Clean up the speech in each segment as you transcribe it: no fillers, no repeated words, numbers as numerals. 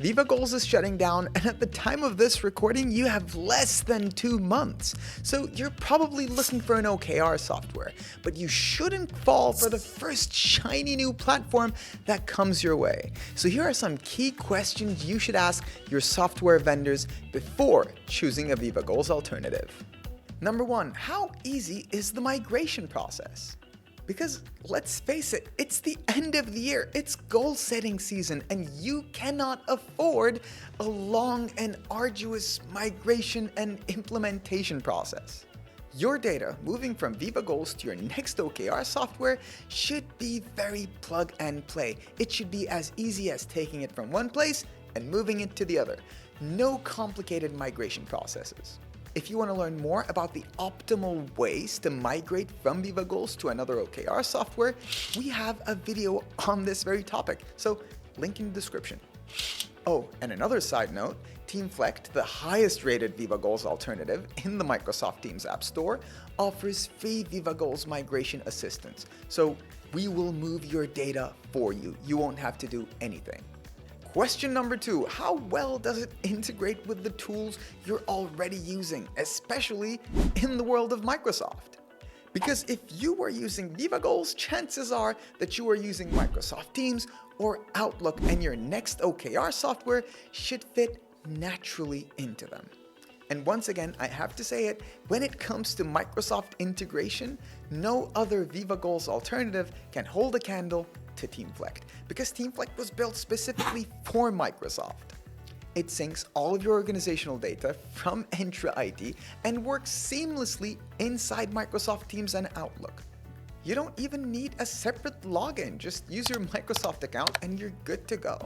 Viva Goals is shutting down, and at the time of this recording, you have less than 2 months. So you're probably looking for an OKR software, but you shouldn't fall for the first shiny new platform that comes your way. So here are some key questions you should ask your software vendors before choosing a Viva Goals alternative. Number 1, how easy is the migration process? Because let's face it, it's the end of the year, it's goal setting season, and you cannot afford a long and arduous migration and implementation process. Your data moving from Viva Goals to your next OKR software should be very plug and play. It should be as easy as taking it from one place and moving it to the other. No complicated migration processes. If you want to learn more about the optimal ways to migrate from Viva Goals to another OKR software, we have a video on this very topic, so link in the description. Oh, and another side note, Teamflect, the highest rated Viva Goals alternative in the Microsoft Teams App Store, offers free Viva Goals migration assistance. So we will move your data for you. You won't have to do anything. Question number 2, how well does it integrate with the tools you're already using, especially in the world of Microsoft? Because if you were using Viva Goals, chances are that you are using Microsoft Teams or Outlook, and your next OKR software should fit naturally into them. And once again, I have to say it, when it comes to Microsoft integration, no other Viva Goals alternative can hold a candle to Teamflect, because Teamflect was built specifically for Microsoft. It syncs all of your organizational data from Entra ID and works seamlessly inside Microsoft Teams and Outlook. You don't even need a separate login, just use your Microsoft account and you're good to go.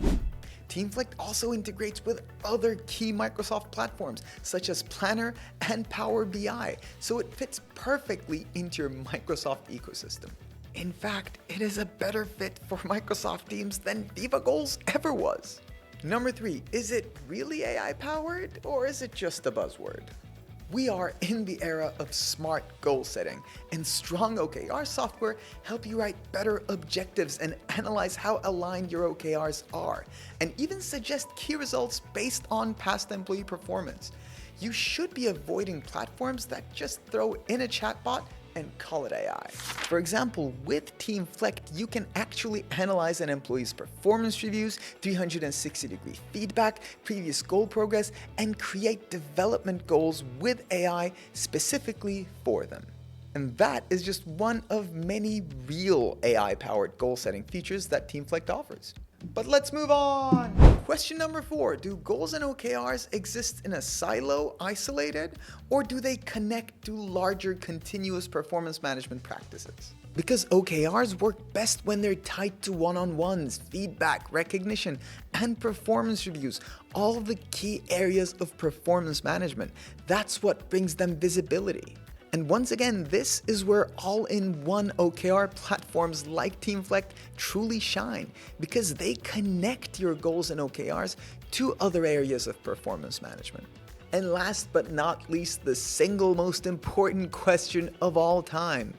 Teamflect also integrates with other key Microsoft platforms such as Planner and Power BI, so it fits perfectly into your Microsoft ecosystem. In fact, it is a better fit for Microsoft Teams than Viva Goals ever was. Number 3, is it really AI powered or is it just a buzzword? We are in the era of smart goal setting, and strong OKR software help you write better objectives and analyze how aligned your OKRs are, and even suggest key results based on past employee performance. You should be avoiding platforms that just throw in a chatbot and call it AI. For example, with Teamflect, you can actually analyze an employee's performance reviews, 360-degree feedback, previous goal progress, and create development goals with AI specifically for them. And that is just one of many real AI-powered goal-setting features that Teamflect offers. But let's move on! Question number 4, do goals and OKRs exist in a silo, isolated, or do they connect to larger continuous performance management practices? Because OKRs work best when they're tied to one-on-ones, feedback, recognition, and performance reviews, all of the key areas of performance management. That's what brings them visibility. And once again, this is where all-in-one OKR platforms like Teamflect truly shine, because they connect your goals and OKRs to other areas of performance management. And last but not least, the single most important question of all time: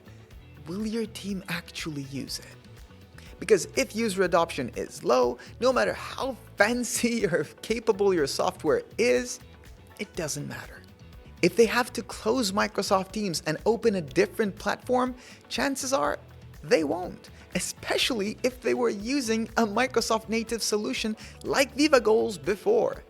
will your team actually use it? Because if user adoption is low, no matter how fancy or capable your software is, it doesn't matter. If they have to close Microsoft Teams and open a different platform, chances are they won't, especially if they were using a Microsoft native solution like Viva Goals before.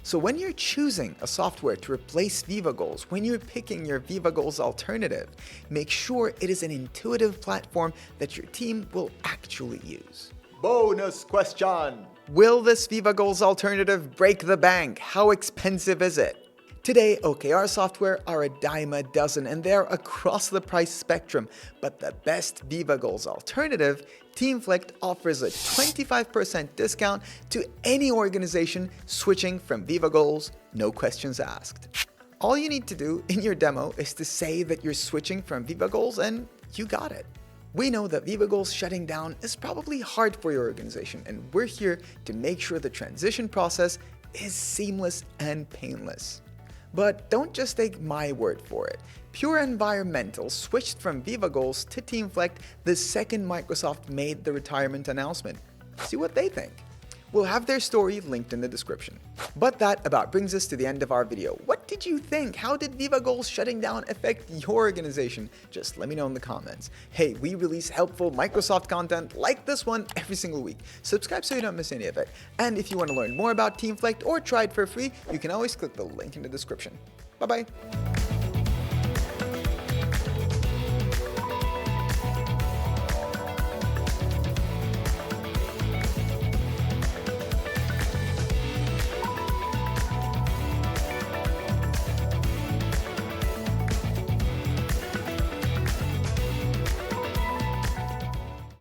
So when you're choosing a software to replace Viva Goals, when you're picking your Viva Goals alternative, make sure it is an intuitive platform that your team will actually use. Bonus question! Will this Viva Goals alternative break the bank? How expensive is it? Today, OKR software are a dime a dozen, and they're across the price spectrum. But the best Viva Goals alternative, Teamflect, offers a 25% discount to any organization switching from Viva Goals, no questions asked. All you need to do in your demo is to say that you're switching from Viva Goals, and you got it. We know that Viva Goals shutting down is probably hard for your organization, and we're here to make sure the transition process is seamless and painless. But don't just take my word for it. Pure Environmental switched from Viva Goals to Teamflect the second Microsoft made the retirement announcement. See what they think. We'll have their story linked in the description. But that about brings us to the end of our video. What did you think? How did Viva Goals shutting down affect your organization? Just let me know in the comments. Hey, we release helpful Microsoft content like this one every single week. Subscribe so you don't miss any of it. And if you want to learn more about Teamflect or try it for free, you can always click the link in the description. Bye-bye.